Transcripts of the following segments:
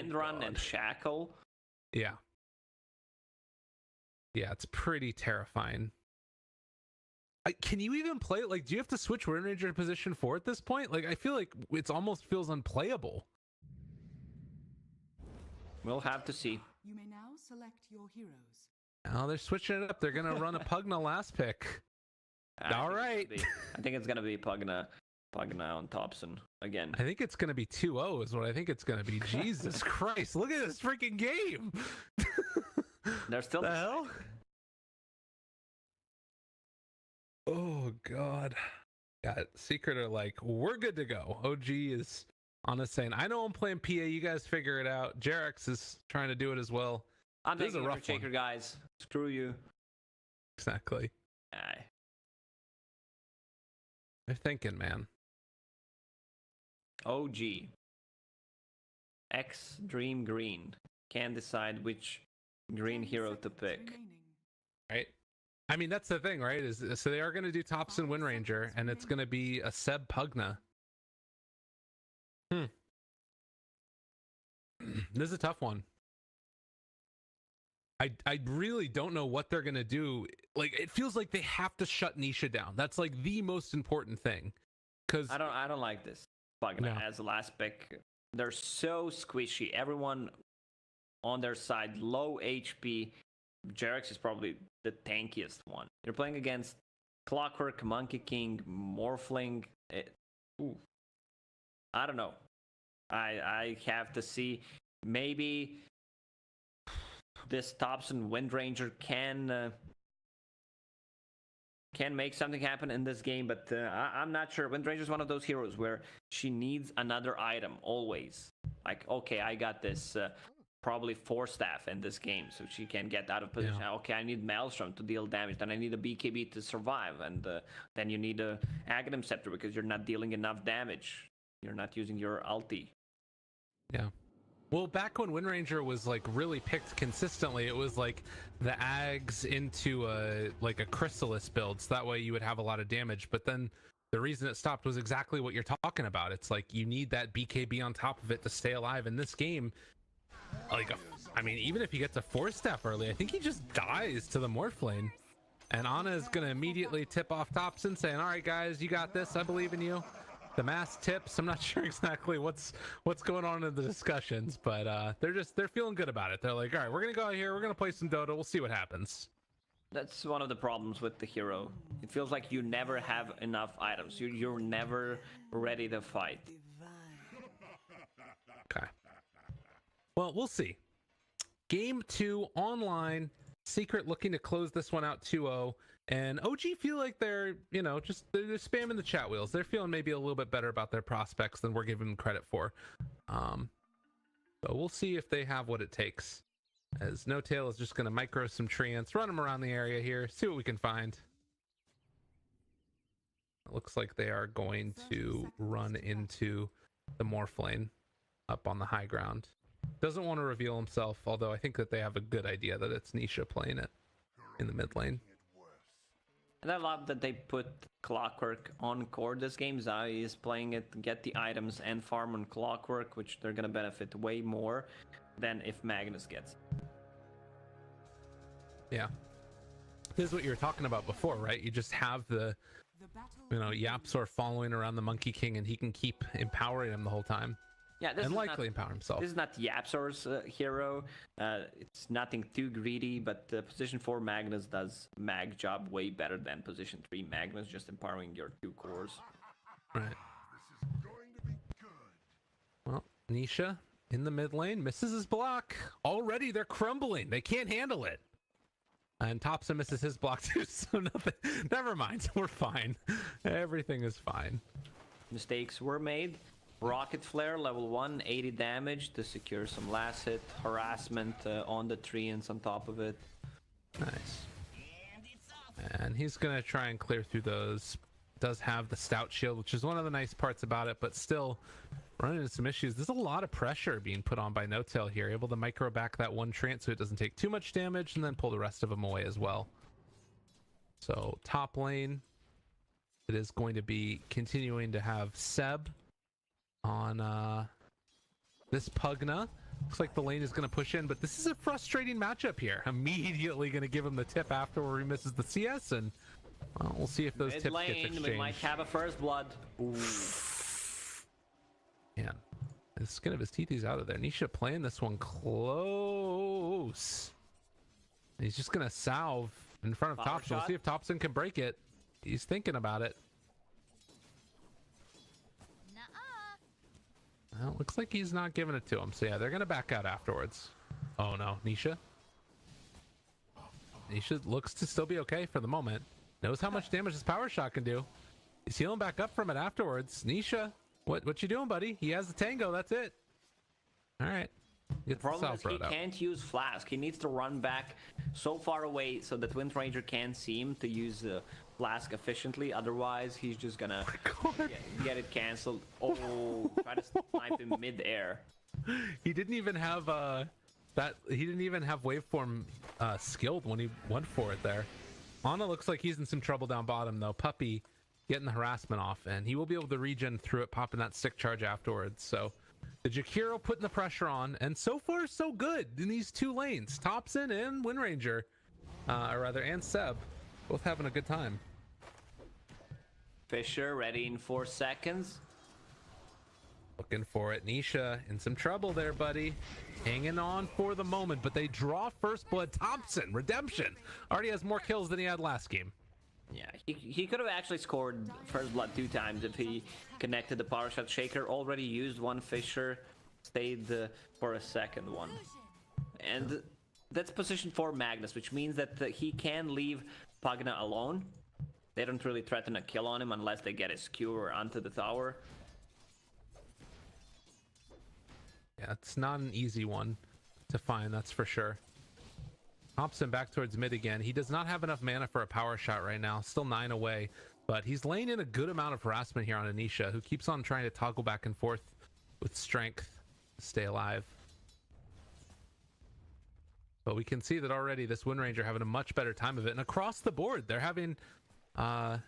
End Run and Shackle. Yeah. Yeah, it's pretty terrifying. Can you even play it? Like, do you have to switch Wind Ranger position 4 at this point? Like, I feel like it almost feels unplayable. We'll have to see. You may now select your heroes. Oh, they're switching it up. They're gonna run a Pugna last pick. All right. I think it's gonna be Pugna on Thompson again. I think it's gonna be 2-0 is what I think it's gonna be. Jesus Christ! Look at this freaking game. They're still the hell. Oh God. Yeah, Secret are like, we're good to go. OG is on us saying, I know I'm playing PA. You guys figure it out. Jarex is trying to do it as well. I'm taking a Shaker, guys. Screw you. Exactly. Aye. They're thinking, man. OG. X Dream Green. Can't decide which green hero to pick. Right. I mean, that's the thing, right? So they are going to do Thompson Wind Ranger, and it's going to be a Seb Pugna. This is a tough one. I really don't know what they're going to do. Like, it feels like they have to shut Nisha down. That's like the most important thing. Because I don't like this Pugna as the last pick. They're so squishy. Everyone on their side, low HP. Jarex is probably the tankiest one. You're playing against Clockwork, Monkey King, Morphling. I don't know. I have to see. Maybe this Thompson Wind Ranger can make something happen in this game, but I'm not sure. Wind Ranger is one of those heroes where she needs another item always. Like, okay, I got this probably 4 staff in this game, so she can get out of position. Yeah. Okay, I need Maelstrom to deal damage, then I need a BKB to survive, and then you need a Aghanim Scepter because you're not dealing enough damage. You're not using your ulti. Yeah. Well, back when Wind Ranger was like really picked consistently, it was like the Ags into a Chrysalis build, so that way you would have a lot of damage. But then the reason it stopped was exactly what you're talking about. It's like you need that BKB on top of it to stay alive in this game. Like, I mean, even if he gets a 4-staff early, I think he just dies to the Morph lane. And Ana is going to immediately tip off Thompson, saying, all right, guys, you got this. I believe in you. The mass tips. I'm not sure exactly what's going on in the discussions, but they're feeling good about it. They're like, all right, we're going to go out here. We're going to play some Dota. We'll see what happens. That's one of the problems with the hero. It feels like you never have enough items. You're never ready to fight. Okay. Well, we'll see. Game 2 online. Secret looking to close this one out 2-0. And OG feel like they're they're spamming the chat wheels. They're feeling maybe a little bit better about their prospects than we're giving them credit for. So we'll see if they have what it takes. As No Tail is just going to micro some treants, run them around the area here, see what we can find. It looks like they are going to run into the Morph lane up on the high ground. Doesn't want to reveal himself, although I think that they have a good idea that it's Nisha playing it in the mid lane. And I love that they put Clockwork on core this game. Zai is playing it, get the items and farm on Clockwork, which they're going to benefit way more than if Magnus gets. Yeah. This is what you were talking about before, right? You just have the Yapsor following around the Monkey King, and he can keep empowering him the whole time. Yeah, this and is likely empower himself. This is not Yapsor's hero. It's nothing too greedy, but position 4 Magnus does mag job way better than position 3 Magnus, just empowering your 2 cores. Right. Well, Nisha in the mid lane misses his block. Already they're crumbling. They can't handle it. And Thompson misses his block too, so nothing. Never mind. We're fine. Everything is fine. Mistakes were made. Rocket Flare, level 1, 80 damage to secure some last hit, harassment on the treants on top of it. Nice. And he's going to try and clear through those. Does have the stout shield, which is one of the nice parts about it, but still running into some issues. There's a lot of pressure being put on by No Tail here. Able to micro back that one treant so it doesn't take too much damage, and then pull the rest of them away as well. So top lane, it is going to be continuing to have Seb on this Pugna. Looks like the lane is going to push in, but this is a frustrating matchup here. Immediately going to give him the tip after where he misses the CS, and well, we'll see if those tips get exchanged. We might have a first blood. Ooh. Man, the skin of his teeth, he's out of there. Nisha playing this one close. He's just going to salve in front of Thompson. We'll see if Thompson can break it. He's thinking about it. Well, it looks like he's not giving it to him. So yeah, they're going to back out afterwards. Oh no, Nisha. Nisha looks to still be okay for the moment. Knows how much damage his power shot can do. He's healing back up from it afterwards. Nisha, what you doing, buddy? He has the tango. That's it. All right. The problem is he can't use Flask. He needs to run back so far away so that Wind Ranger can't see him to use Flask efficiently. Otherwise, he's just gonna get it canceled. Oh, try to snipe him mid-air. He didn't even have He didn't even have waveform skilled when he went for it there. Ana looks like he's in some trouble down bottom though. Puppy getting the harassment off, and he will be able to regen through it, popping that stick charge afterwards. So the Jakiro putting the pressure on, and so far so good in these two lanes. Thompson and Wind Ranger, or rather, and Seb, both having a good time. Fisher ready in 4 seconds. Looking for it. Nisha in some trouble there, buddy. Hanging on for the moment, but they draw first blood. Thompson, redemption. Already has more kills than he had last game. Yeah, he could have actually scored first blood 2 times if he connected the power shot. Shaker already used one. Fisher stayed for a second one. And that's position for Magnus, which means that he can leave Pagna alone. They don't really threaten a kill on him unless they get his skewer onto the tower. Yeah, it's not an easy one to find, that's for sure. Thompson back towards mid again. He does not have enough mana for a power shot right now. Still 9 away, but he's laying in a good amount of harassment here on Anisha, who keeps on trying to toggle back and forth with strength to stay alive. But we can see that already this Wind Ranger having a much better time of it. And across the board, they're having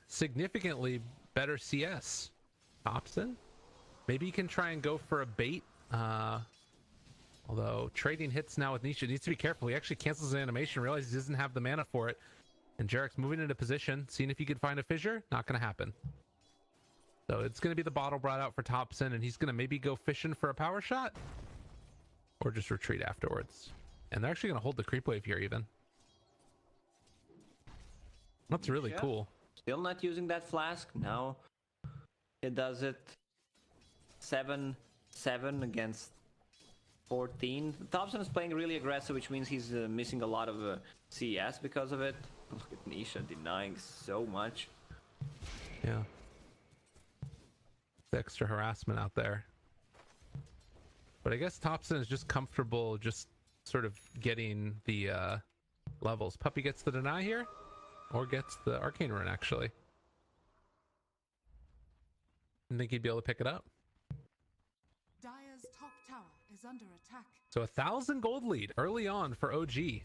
significantly better CS. Thompson, maybe he can try and go for a bait. Although trading hits now with Nisha, needs to be careful. He actually cancels the animation, realizes he doesn't have the mana for it. And Jarek's moving into position, seeing if he could find a fissure. Not going to happen. So it's going to be the bottle brought out for Thompson, and he's going to maybe go fishing for a power shot. Or just retreat afterwards. And they're actually going to hold the creep wave here even. That's really cool. Still not using that flask. Now it does it. 7-7 against 14. Thompson is playing really aggressive, which means he's missing a lot of CS because of it. Look at Nisha denying so much. Yeah. The extra harassment out there. But I guess Thompson is just comfortable just sort of getting the levels. Puppy gets the deny here, or gets the arcane rune actually. I think he'd be able to pick it up. Dire's top tower is under attack. So 1,000 gold lead early on for OG.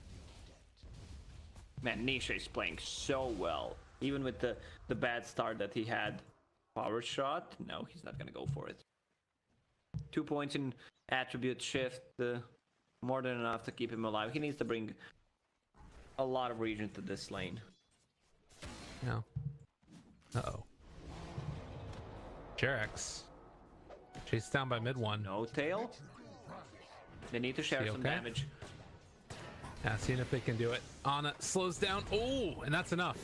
Man, Nisha is playing so well. Even with the bad start that he had. Power shot? No, he's not gonna go for it. 2 points in attribute shift. More than enough to keep him alive. He needs to bring a lot of regen to this lane. Yeah. Uh-oh. Jarex. Chased down by mid one. No tail. They need to share some damage. Yeah, seeing if they can do it. Ana slows down. Oh, and that's enough.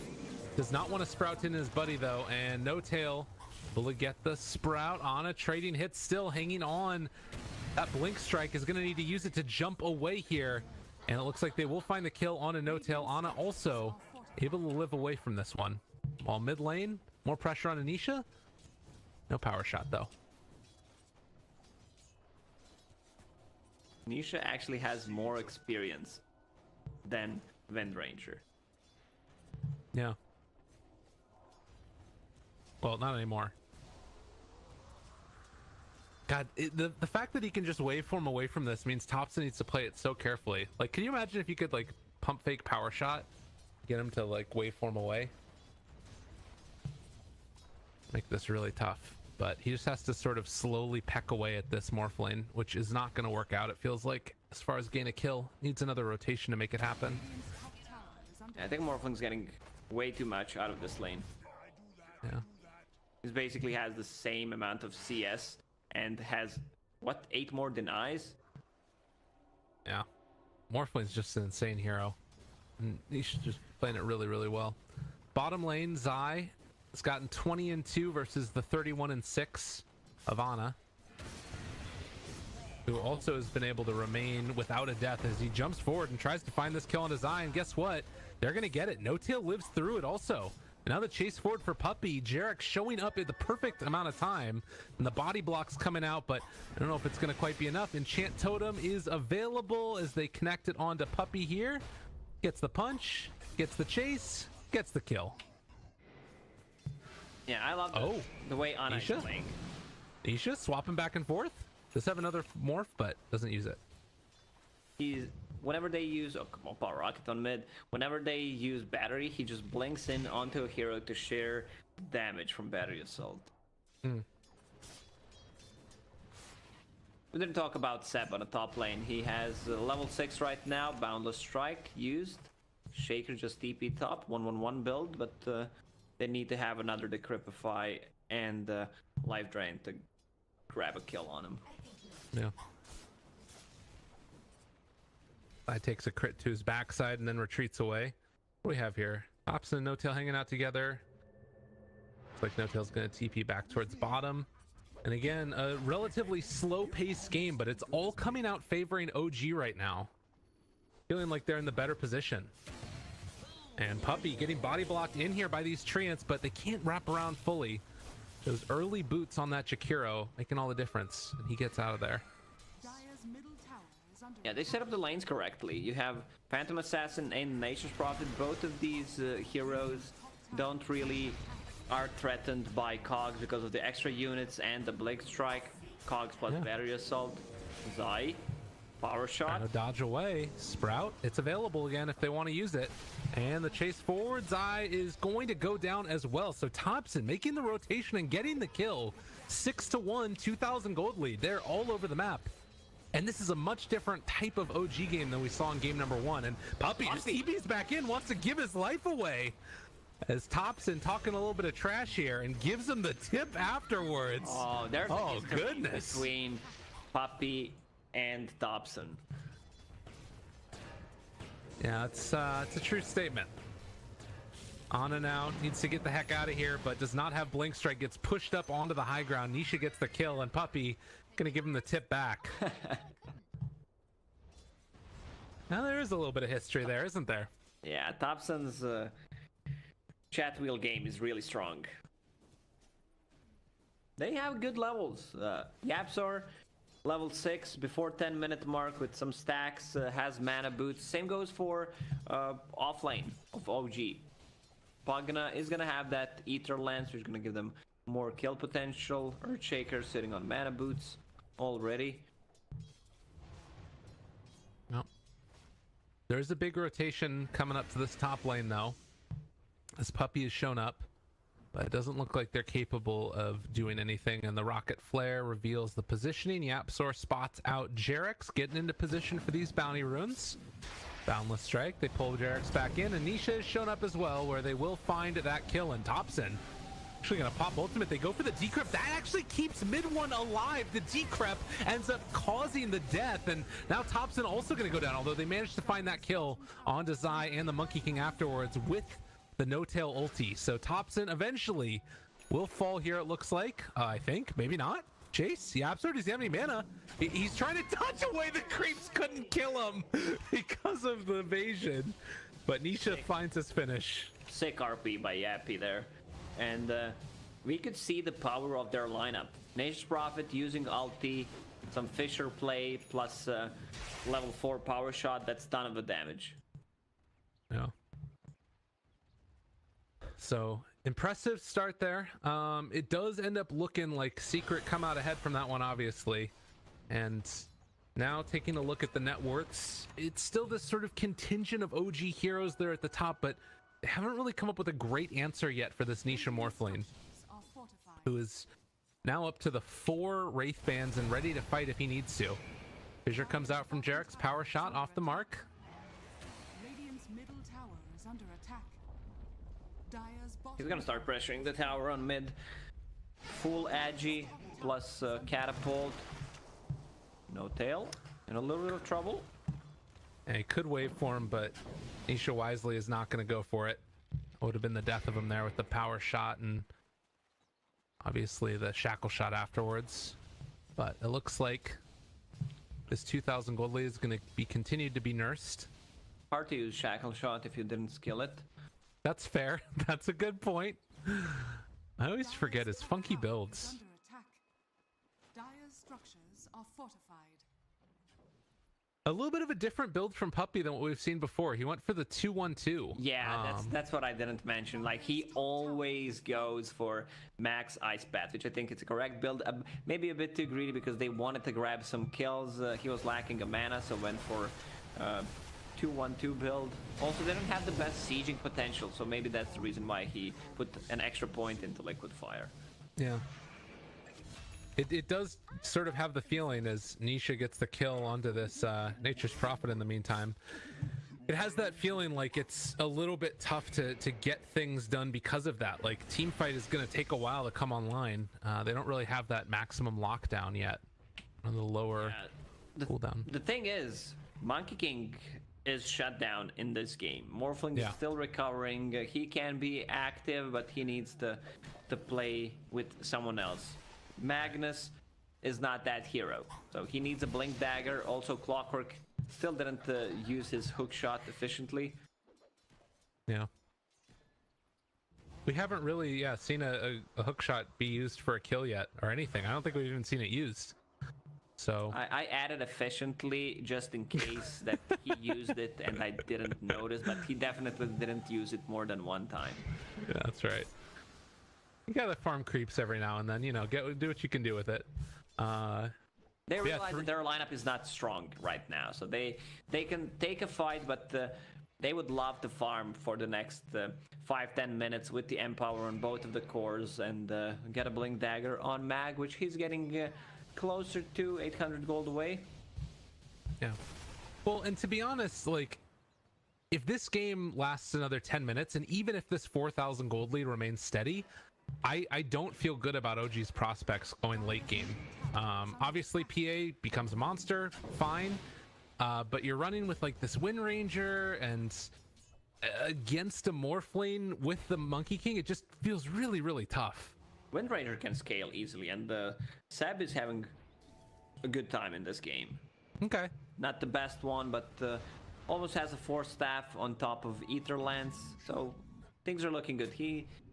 Does not want to sprout in his buddy though, and no tail. Will it get the sprout? Ana trading hits, still hanging on. That blink strike is going to need to use it to jump away here, and it looks like they will find the kill on a no tail. Ana also able to live away from this one. While mid lane, more pressure on Anisha. No power shot though. Nisha actually has more experience than Wind Ranger. Yeah. Well, not anymore. God, the fact that he can just waveform away from this means Thompson needs to play it so carefully. Like, can you imagine if you could, like, pump fake power shot? Get him to, like, waveform away? Make this really tough. but he just has to sort of slowly peck away at this Morphling, which is not going to work out. It feels like, as far as gain a kill, needs another rotation to make it happen. I think Morphling's getting way too much out of this lane. Yeah. He basically has the same amount of CS and has, what, 8 more denies? Yeah. Morphling's just an insane hero. And he's just playing it really, really well. Bottom lane, Zai has gotten 20-2 versus the 31-6 of Ana, who also has been able to remain without a death as he jumps forward and tries to find this kill on his Zai. And guess what? They're going to get it. No Tail lives through it also. And now the chase forward for Puppey. Jarek showing up at the perfect amount of time. And the body block's coming out, but I don't know if it's going to quite be enough. Enchant Totem is available as they connect it onto Puppey here. Gets the punch, gets the chase, gets the kill. Yeah, I love the way Ana is playing. Nisha swapping back and forth. Does have another morph, but doesn't use it. Whenever they use Power Rocket on mid, whenever they use battery, he just blinks in onto a hero to share damage from battery assault. We didn't talk about Seb on the top lane. He has level 6 right now, Boundless Strike used. Shaker just TP top, 1-1-1 build, but they need to have another Decrypify and Life Drain to grab a kill on him. Yeah. That takes a crit to his backside and then retreats away. What do we have here? Thompson and No-Tail hanging out together. Looks like No-Tail's going to TP back towards bottom. And again, a relatively slow-paced game, but it's all coming out favoring OG right now. Feeling like they're in the better position. And Puppey getting body blocked in here by these treants, but they can't wrap around fully. Those early boots on that Jakiro making all the difference, and he gets out of there. Yeah, they set up the lanes correctly. You have Phantom Assassin and Nature's Prophet. Both of these heroes don't really are threatened by Cogs because of the extra units and the Blink Strike. Cogs plus Battery Assault. Zai, Power Shot. Dodge away. Sprout, it's available again if they want to use it. And the chase forward, Zai is going to go down as well. So Thompson making the rotation and getting the kill. 6-1, 2,000 gold lead. They're all over the map. And this is a much different type of OG game than we saw in game number 1. And Puppey just TB's back in, wants to give his life away. As Thompson talking a little bit of trash here and gives him the tip afterwards. Oh, there's a goodness between Puppey and Thompson. Yeah, it's a true statement. Ana now needs to get the heck out of here, but does not have Blink Strike. Gets pushed up onto the high ground. Nisha gets the kill, and Puppey gonna give him the tip back. Now there is a little bit of history there, isn't there? Yeah, Thompson's chat wheel game is really strong. They have good levels. Yapzor, level 6, before 10-minute mark with some stacks, has mana boots. Same goes for offlane of OG. Pagana is gonna have that Ether Lance, which is gonna give them more kill potential. Earthshaker sitting on mana boots already. Well, there's a big rotation coming up to this top lane though. This Puppey has shown up, but it doesn't look like they're capable of doing anything. And the Rocket Flare reveals the positioning. Yapzor spots out Jarex, getting into position for these bounty runes. Boundless Strike, they pull Jarex back in, and Nisha has shown up as well, where they will find that kill. And Thompson actually gonna pop ultimate. They go for the decrypt. That actually keeps mid one alive. The decrypt ends up causing the death, and now Thompson also gonna go down, although they managed to find that kill onto Zai and the Monkey King afterwards with the No-Tail ulti. So Thompson eventually will fall here, it looks like. I think, maybe not. Chase, Yapzor, does he have any mana? He's trying to dodge away. The creeps couldn't kill him because of the evasion. But Nisha finds his finish. Sick RP by Yappy there. And we could see the power of their lineup. Nature's Prophet using ulti, some Fisher play, plus level 4 power shot. That's ton of the damage. Yeah. So impressive start there. It does end up looking like Secret come out ahead from that one, obviously. And now taking a look at the net worths, it's still this sort of contingent of OG heroes there at the top, but they haven't really come up with a great answer yet for this Nisha Morphling, who is Now up to the 4 Wraith Bands and ready to fight if he needs to. Fissure comes out from Jarek's power shot off the mark. Radiant's middle tower is under attack. Dire's bottom He's gonna start pressuring the tower on mid. Full Agi plus catapult. No tail. In a little bit of trouble. And he could wait for him, but Nisha wisely is not going to go for it. Would have been the death of him there with the power shot and obviously the shackle shot afterwards. But it looks like this 2,000 gold lead is going to be continued to be nursed. Hard to use shackle shot if you didn't skill it. That's fair. That's a good point. I always forget his funky builds. under attack. Dire's structures are fortified. A little bit of a different build from Puppy than what we've seen before. He went for the 2-1-2. Yeah, that's what I didn't mention. Like, he always goes for max ice bath, which I think is a correct build. Maybe a bit too greedy because they wanted to grab some kills. He was lacking a mana, so went for 2-1-2 build. Also, they don't have the best sieging potential, so maybe that's the reason why he put an extra point into Liquid Fire. Yeah. It does sort of have the feeling as Nisha gets the kill onto this Nature's Prophet in the meantime. It has that feeling like it's a little bit tough to get things done because of that. Like, Teamfight is going to take a while to come online. They don't really have that maximum lockdown yet on the lower cooldown. The thing is, Monkey King is shut down in this game. Morphling is still recovering. He can be active, but he needs to play with someone else. Magnus is not that hero, so he needs a blink dagger. Also, Clockwork still didn't use his hook shot efficiently. Yeah, we haven't really seen a hook shot be used for a kill yet or anything. I don't think we've even seen it used. So I added efficiently just in case that he used it and I didn't notice, but he definitely didn't use it more than one time. Yeah, that's right. You gotta farm creeps every now and then, you know, do what you can do with it. They realize that their lineup is not strong right now, so they can take a fight, but they would love to farm for the next 5-10 minutes with the Empower on both of the cores and get a Blink Dagger on Mag, which he's getting closer to 800 gold away. Yeah. Well, and to be honest, like, if this game lasts another 10 minutes, and even if this 4,000 gold lead remains steady, I don't feel good about OG's prospects going late game. Obviously, PA becomes a monster, fine. But you're running with like this Wind Ranger and against a Morphling with the Monkey King, it just feels really, really tough. Wind Ranger can scale easily, and Seb is having a good time in this game. Okay. Not the best one, but almost has a 4 staff on top of Ether Lance, so things are looking good.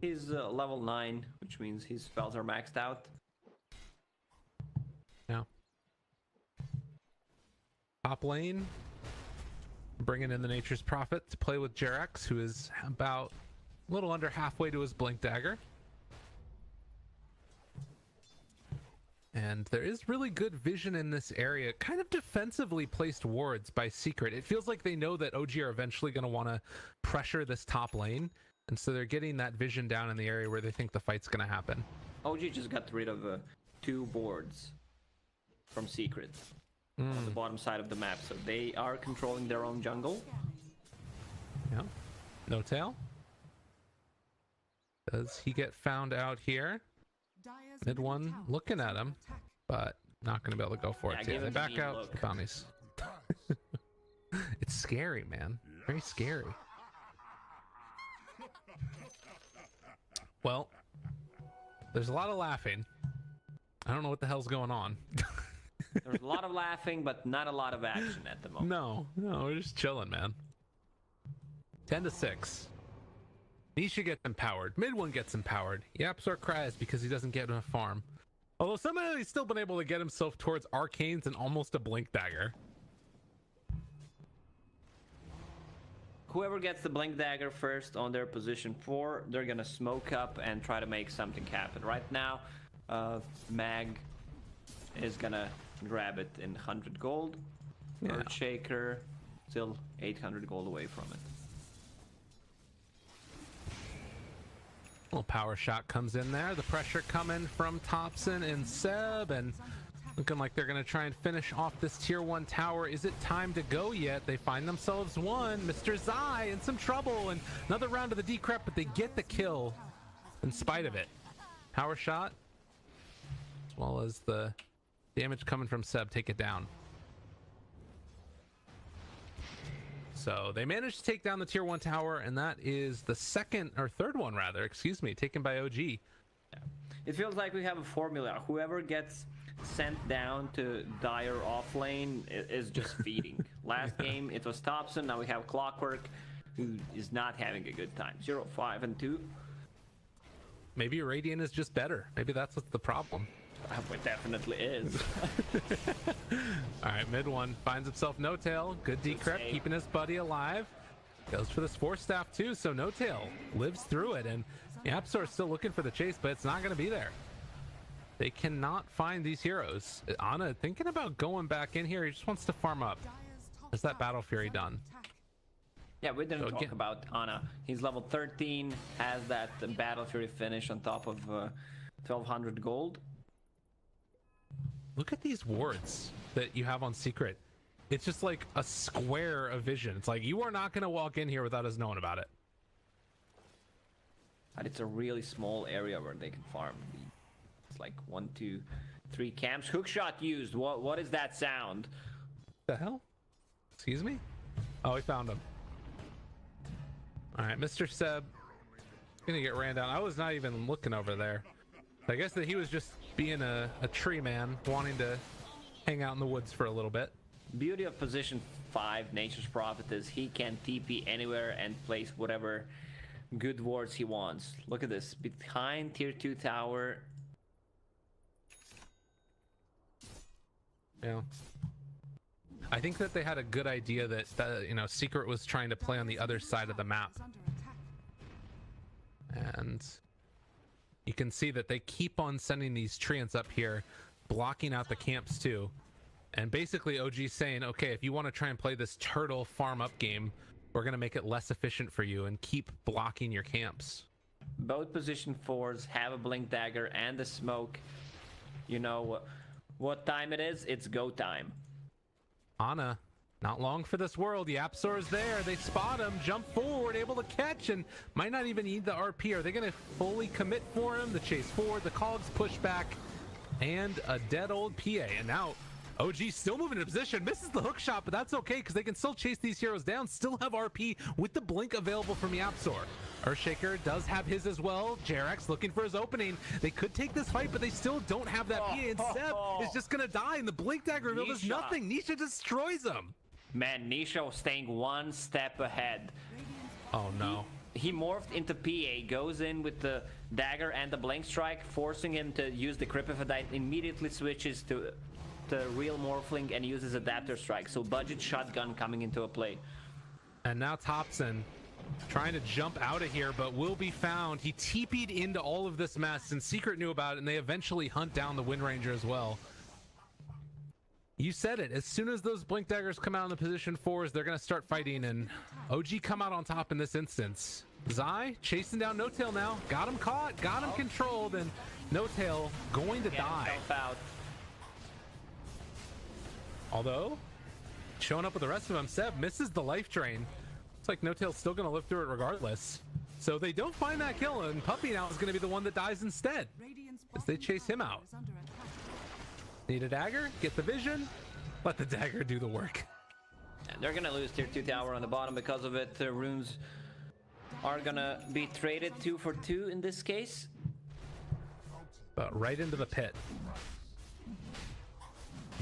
He's level 9, which means his spells are maxed out. Yeah. Top lane, bringing in the Nature's Prophet to play with Jerax, who is about a little under halfway to his Blink Dagger. And there is really good vision in this area, kind of defensively placed wards by Secret. It feels like they know that OG are eventually going to want to pressure this top lane, and so they're getting that vision down in the area where they think the fight's going to happen. OG just got rid of 2 boards from Secret on the bottom side of the map, so they are controlling their own jungle. Yeah. No tail. Does he get found out here? Mid one looking at him, but not going to be able to go for it. Yeah, they back out the bounties. It's scary, man. Very scary. Well, there's a lot of laughing. I don't know what the hell's going on. There's a lot of laughing, but not a lot of action at the moment. No, we're just chilling, man. 10-6. Nisha gets empowered. Mid one gets empowered. Yapzor cries because he doesn't get enough farm. Although somehow he's still been able to get himself towards arcanes and almost a Blink Dagger. Whoever gets the Blink Dagger first on their position 4, they're gonna smoke up and try to make something happen. Right now, Mag is gonna grab it in 100 gold. Yeah. Earthshaker still 800 gold away from it. Little power shot comes in there. The pressure coming from Thompson and Seb, and looking like they're going to try and finish off this tier 1 tower. Is it time to go yet? They find themselves one. Mr. Zai in some trouble, and another round of the decrep, but they get the kill in spite of it. Power shot, as well as the damage coming from Seb, take it down. So they managed to take down the tier 1 tower, and that is the third one rather, excuse me, taken by OG. Yeah. It feels like we have a formula. Whoever gets sent down to dire off lane is just feeding. Last game it was Thompson, now we have Clockwork, who is not having a good time. 0, 5, and 2. Maybe Radiant is just better. Maybe that's what's the problem. It definitely is. All right, mid one finds himself No Tail. Good decrep, keeping his buddy alive. Goes for this Force Staff too, so No Tail lives through it, and Yapsor is still looking for the chase, but it's not going to be there. They cannot find these heroes. Ana thinking about going back in here. He just wants to farm up. Is that Battle Fury done? Yeah, we didn't talk about Ana. He's level 13, has that Battle Fury finish on top of 1200 gold. Look at these wards that you have on Secret. It's just like a square of vision. It's like you are not going to walk in here without us knowing about it. And it's a really small area where they can farm. It's like 1, 2, 3 camps. Hookshot used. What is that sound? The hell? Excuse me? Oh, we found him. All right, Mr. Seb gonna get ran down. I was not even looking over there. I guess that he was just being a tree man, wanting to hang out in the woods for a little bit. Beauty of position 5, Nature's Prophet, is he can TP anywhere and place whatever good wards he wants. Look at this. Behind tier 2 tower. Yeah. I think that they had a good idea that, you know, Secret was trying to play on the other side of the map. And you can see that they keep on sending these treants up here, blocking out the camps too. And basically OG's saying, okay, if you want to try and play this turtle farm up game, we're going to make it less efficient for you and keep blocking your camps. Both position 4s have a blink dagger and a smoke. You know what time it is? It's go time. Ana, not long for this world. Yapsor's there. They spot him, jump forward, able to catch, and might not even need the RP. Are they going to fully commit for him? The chase forward, the cogs push back, and a dead old PA. And now OG still moving into position, misses the hook shot, but that's okay because they can still chase these heroes down, still have RP with the blink available from Yapsor. Earthshaker does have his as well. Jerax looking for his opening. They could take this fight, but they still don't have that PA, and Seb is just gonna die, and the blink dagger reveal does nothing. Nisha destroys him. Man, Nisha was staying one step ahead. Oh no. He morphed into PA, goes in with the dagger and the blink strike, forcing him to use the Cryptophodite, immediately switches to the real Morphling and uses Adapter Strike. So budget shotgun coming into a play. And now Thompson trying to jump out of here, but will be found. He TP'd into all of this mess, and Secret knew about it, and they eventually hunt down the Wind Ranger as well. You said it. As soon as those blink daggers come out in the position 4s, they're going to start fighting, and OG come out on top in this instance. Zai chasing down No Tail now. Got him caught, got him controlled, and No Tail going to die. Out. Although, showing up with the rest of them, Seb misses the life drain. Looks like No Tail's still going to live through it regardless. So they don't find that kill, and Puppy now is going to be the one that dies instead as they chase him out. Need a dagger, get the vision, let the dagger do the work. And they're going to lose tier 2 tower on the bottom because of it. The runes are going to be traded 2 for 2 in this case. But right into the pit.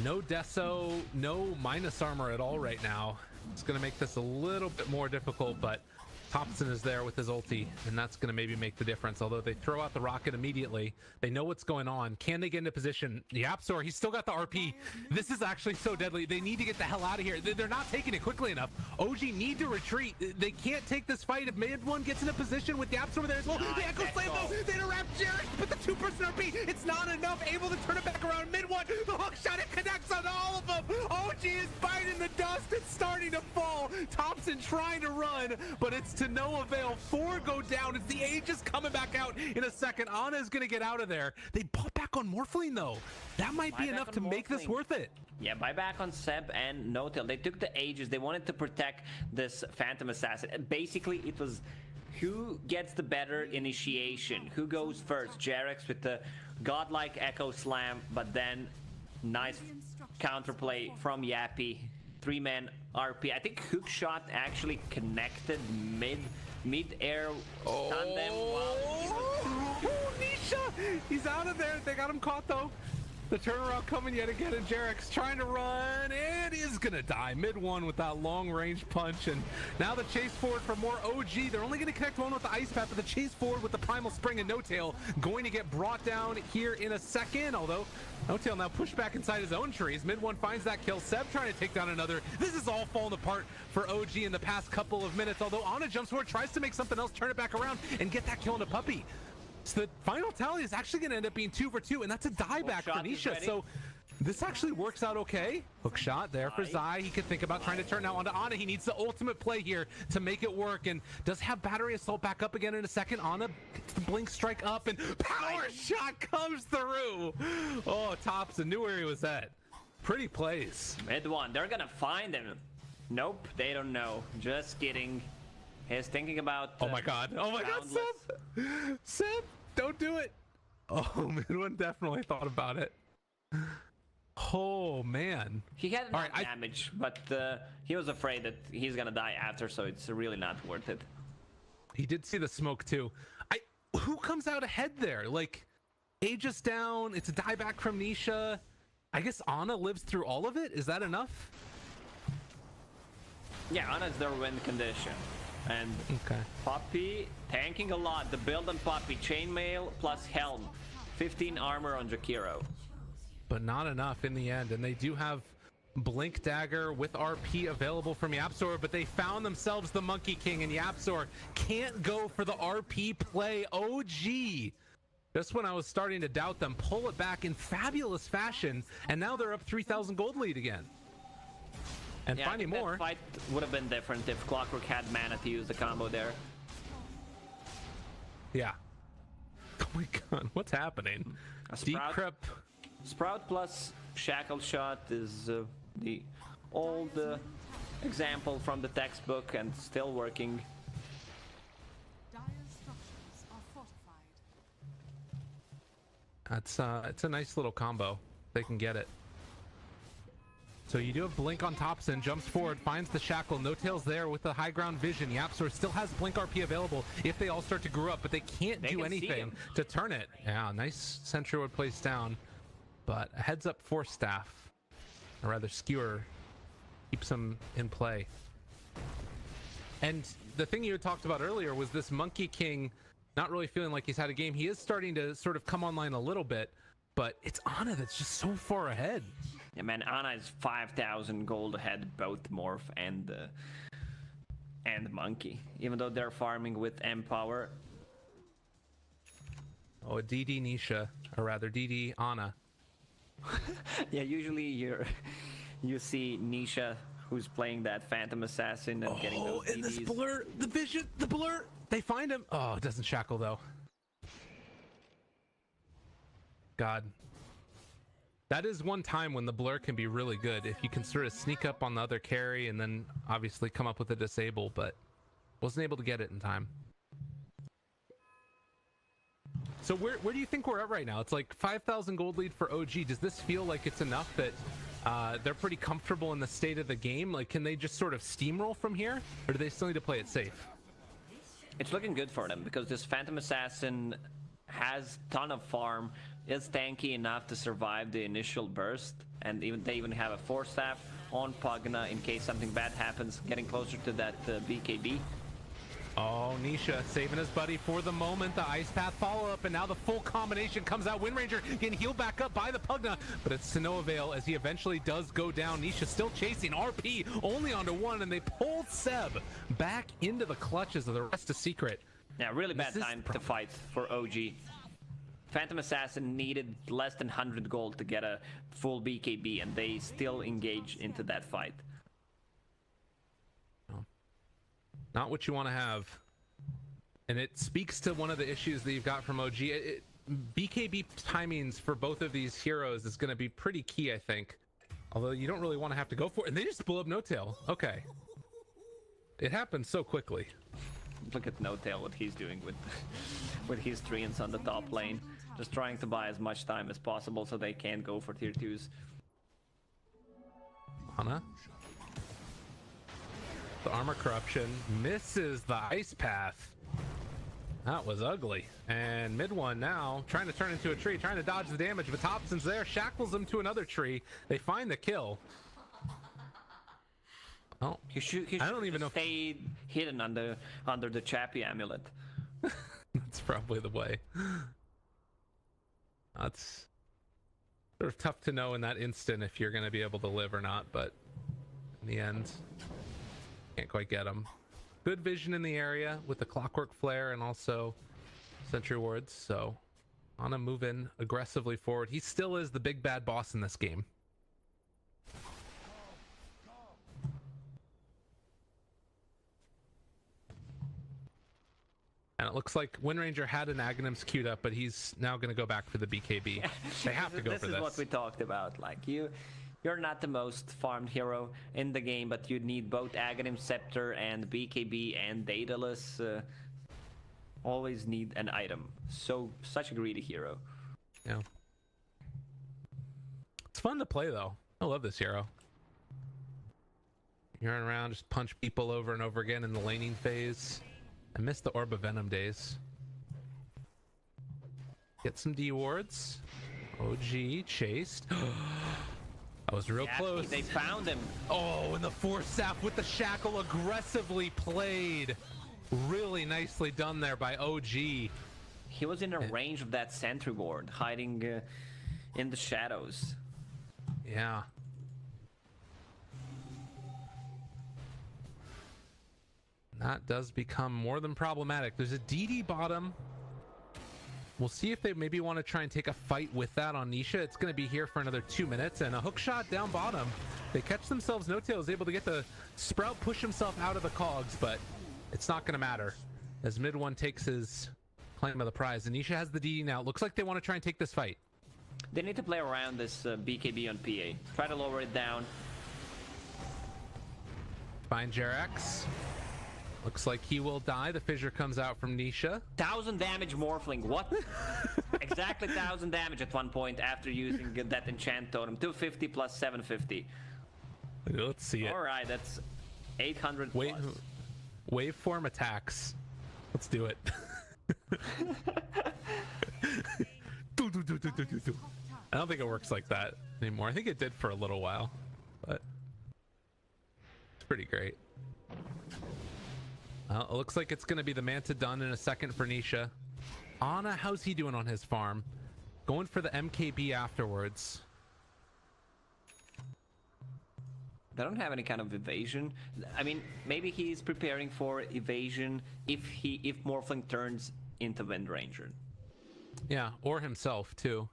No Deso, no minus armor at all right now. It's going to make this a little bit more difficult, but Thompson is there with his ulti, and that's going to maybe make the difference. Although they throw out the rocket immediately, they know what's going on. Can they get into position? Yapsor, he's still got the RP. This is actually so deadly. They need to get the hell out of here. They're not taking it quickly enough. OG need to retreat. They can't take this fight. If mid one gets into position with Yapsor there as well, the Echo Slave though, they interrupt Jared, but the 2% RP, it's not enough. Able to turn it back around. Mid one, the hook shot, it connects on all of them. OG is biting the dust. it's starting to fall. Thompson trying to run, but it's to no avail. 4 go down. It's the Aegis coming back out in a second. Ana is going to get out of there. They bought back on Morphling, though. That might be enough to make this worth it. Yeah, buyback on Seb and No-Tail. They took the Aegis. They wanted to protect this Phantom Assassin. Basically, it was who gets the better initiation, who goes first. Jarex with the godlike Echo Slam, but then nice counterplay from Yappy. 3-man RP. I think Hookshot actually connected mid-air stun them while Nisha! He's out of there. They got him caught, though. The turnaround coming yet again, and Jarex trying to run, and is gonna die mid-1 with that long-range punch. And now the chase forward for more OG. They're only gonna connect one with the Ice Path, but the chase forward with the Primal Spring and No-Tail going to get brought down here in a second. Although No-Tail now pushed back inside his own trees. Mid-1 finds that kill. Seb trying to take down another. This is all falling apart for OG in the past couple of minutes. Although Ana jumps forward, tries to make something else, turn it back around, and get that kill on a puppy. So the final tally is actually going to end up being 2 for 2, and that's a dieback for Nisha. So this actually works out okay. Hook shot there for Zai. He could think about trying to turn now onto Ana. He needs the ultimate play here to make it work, and does have battery assault back up again in a second. Ana gets the blink strike up, and power shot comes through. Oh, Thompson knew where he was at. Pretty plays. Mid-1, they're gonna find him. Nope, they don't know. Just kidding. He's thinking about. Oh my god! Oh my god, Seb! Seb, don't do it! Oh, Mid-1 definitely thought about it. Oh man. He had enough damage, but he was afraid that he's gonna die after, so it's really not worth it. He did see the smoke too. Who comes out ahead there? Like, Aegis down. It's a dieback from Nisha. I guess Ana lives through all of it. Is that enough? Yeah, Ana's their win condition. And Poppy tanking a lot. The build on Poppy, chainmail plus helm, 15 armor on Jakiro, but not enough in the end. And they do have Blink Dagger with RP available from Yapzor, but they found themselves the Monkey King, and Yapzor can't go for the RP play. OG, just when I was starting to doubt them, pull it back in fabulous fashion, and now they're up 3,000 gold lead again. And finding more. That fight would have been different if Clockwork had mana to use the combo there. Yeah. Oh my god, what's happening? Sprout plus Shackle Shot is the old example from the textbook and still working. Dire structures are fortified. That's it's a nice little combo. They can get it. So you do have Blink on Thompson, jumps forward, finds the Shackle. No-Tail's there with the high ground vision. Yapzor still has Blink RP available if they all start to grow up, but they can't do anything to turn it. Yeah, nice Sentry would place down, but a heads up Force Staff, or rather Skewer, keeps him in play. And the thing you had talked about earlier was this Monkey King not really feeling like he's had a game. He is starting to sort of come online a little bit, but it's Ana that's just so far ahead. Yeah, man, Ana is 5,000 gold ahead, both Morph and Monkey, even though they're farming with Empower. Oh, a DD Nisha, or rather DD Ana. Yeah, usually you see Nisha who's playing that Phantom Assassin and getting those DDs. And this blur, the vision, the blur, they find him. Oh, it doesn't shackle though. God. That is one time when the blur can be really good, if you can sort of sneak up on the other carry and then obviously come up with a disable, but wasn't able to get it in time. So where do you think we're at right now? It's like 5,000 gold lead for OG. Does this feel like it's enough that they're pretty comfortable in the state of the game? Like, can they just sort of steamroll from here, or do they still need to play it safe? It's looking good for them because this Phantom Assassin has ton of farm, is tanky enough to survive the initial burst, and they even have a Force Staff on Pugna in case something bad happens, getting closer to that BKB. Oh, Nisha saving his buddy for the moment. The Ice Path follow-up, and now the full combination comes out. Wind Ranger getting healed back up by the Pugna, but it's to no avail as he eventually does go down. Nisha still chasing. RP only onto one, and they pulled Seb back into the clutches of the rest of Secret. Yeah, really bad time to fight for OG. Phantom Assassin needed less than 100 gold to get a full BKB, and they still engage into that fight. Not what you want to have. And it speaks to one of the issues that you've got from OG. BKB timings for both of these heroes is going to be pretty key, I think. Although you don't really want to have to go for it. And they just blew up No Tail. Okay. It happened so quickly. Look at No Tail, what he's doing with his treants on the top lane. Just trying to buy as much time as possible so they can't go for tier 2s. Ana. The armor corruption misses the ice path. That was ugly. And mid one now trying to turn into a tree, trying to dodge the damage, but Thompson's there, shackles him to another tree. They find the kill. Oh, He should I don't even know if... stayed hidden under the Chappie amulet. That's probably the way. That's sort of tough to know in that instant if you're going to be able to live or not, but in the end, can't quite get him. Good vision in the area with the clockwork flare and also sentry wards, so Ana moving aggressively forward. He still is the big bad boss in this game. And it looks like Windranger had an Aghanims queued up, but he's now going to go back for the BKB. They have to go for this. This is what we talked about. Like, you're not the most farmed hero in the game, but you need both Aghanim Scepter and BKB and Daedalus. Always need an item. Such a greedy hero. Yeah. It's fun to play, though. I love this hero. You run around, just punch people over and over again in the laning phase. I miss the Orb of Venom days. Get some D wards. OG chased. I was real close. They found him. Oh, and the Force Staff with the shackle aggressively played. Really nicely done there by OG. He was in a range of that sentry ward, hiding in the shadows. Yeah. That does become more than problematic. There's a DD bottom. We'll see if they maybe want to try and take a fight with that on Nisha. It's going to be here for another 2 minutes, and a hook shot down bottom. They catch themselves. No Tail is able to get the Sprout, push himself out of the cogs, but it's not going to matter as mid one takes his claim of the prize. And Nisha has the DD now. It looks like they want to try and take this fight. They need to play around this BKB on PA. Try to lower it down. Find Jerax. Looks like he will die. The fissure comes out from Nisha. 1000 damage Morphling. What? Exactly 1000 damage at one point after using that enchant totem. 250 plus 750. Let's see it. All right, that's 800 plus. Waveform attacks. Let's do it. I don't think it works like that anymore. I think it did for a little while, but it's pretty great. It looks like it's going to be the Manta done in a second for Nisha. Ana, how's he doing on his farm? Going for the MKB afterwards. They don't have any kind of evasion. I mean, maybe he's preparing for evasion if Morphling turns into Windranger. Yeah, or himself too.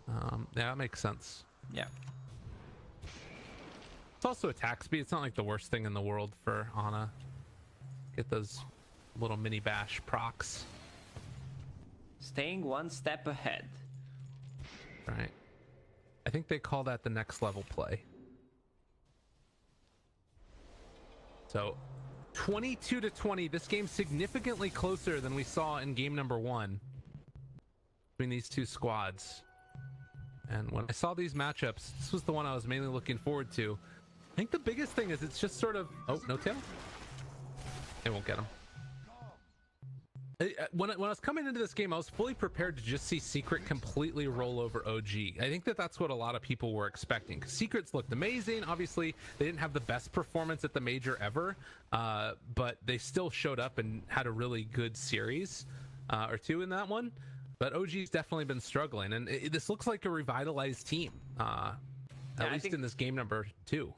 Yeah, that makes sense. Yeah. It's also attack speed. It's not like the worst thing in the world for Ana. Get those little mini bash procs. Staying one step ahead. Right. I think they call that the next level play. So 22-20. This game's significantly closer than we saw in game number 1 between these two squads. And when I saw these matchups, this was the one I was mainly looking forward to. I think the biggest thing is it's just sort of... Oh, No Tail? They won't get him. When I was coming into this game, I was fully prepared to just see Secret completely roll over OG. I think that's what a lot of people were expecting. 'Cause Secrets looked amazing. Obviously, they didn't have the best performance at the major ever, but they still showed up and had a really good series or two in that one. But OG's definitely been struggling, and this looks like a revitalized team, at least in this game number 2.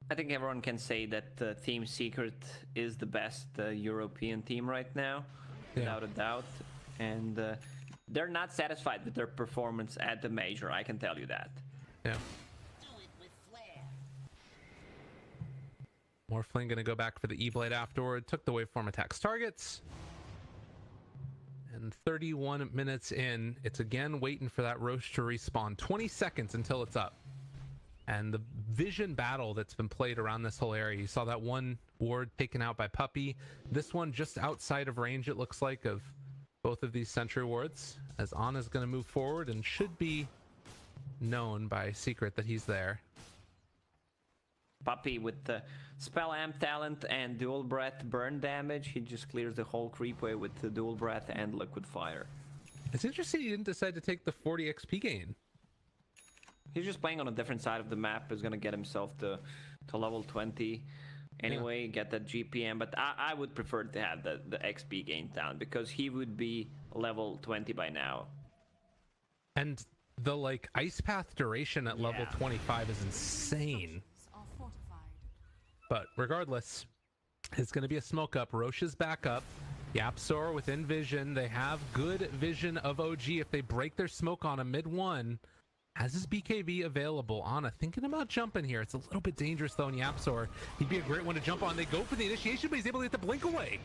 I think everyone can say that Team Secret is the best European team right now, without a doubt. And they're not satisfied with their performance at the major, I can tell you that. Yeah. Morphling going to go back for the E-Blade afterward. Took the waveform attacks targets. And 31 minutes in, it's again waiting for that Roche to respawn. 20 seconds until it's up. And the vision battle that's been played around this whole area, you saw that one ward taken out by Puppey. This one just outside of range, it looks like, of both of these sentry wards, as Ana's going to move forward and should be known by Secret that he's there. Puppey with the Spell Amp talent and Dual Breath burn damage, he just clears the whole creepway with the Dual Breath and Liquid Fire. It's interesting he didn't decide to take the 40 XP gain. He's just playing on a different side of the map. He's gonna get himself to level 20 anyway, get that GPM. But I would prefer to have the XP gain down, because he would be level 20 by now. And the like ice path duration at level 25 is insane. Are fortified. But regardless, it's going to be a smoke up. Roche is back up. Yapsor within vision. They have good vision of OG. If they break their smoke on a mid one, has his BKB available. Ana thinking about jumping here. It's a little bit dangerous though in Yapsor. He'd be a great one to jump on. They go for the initiation, but he's able to get the blink away.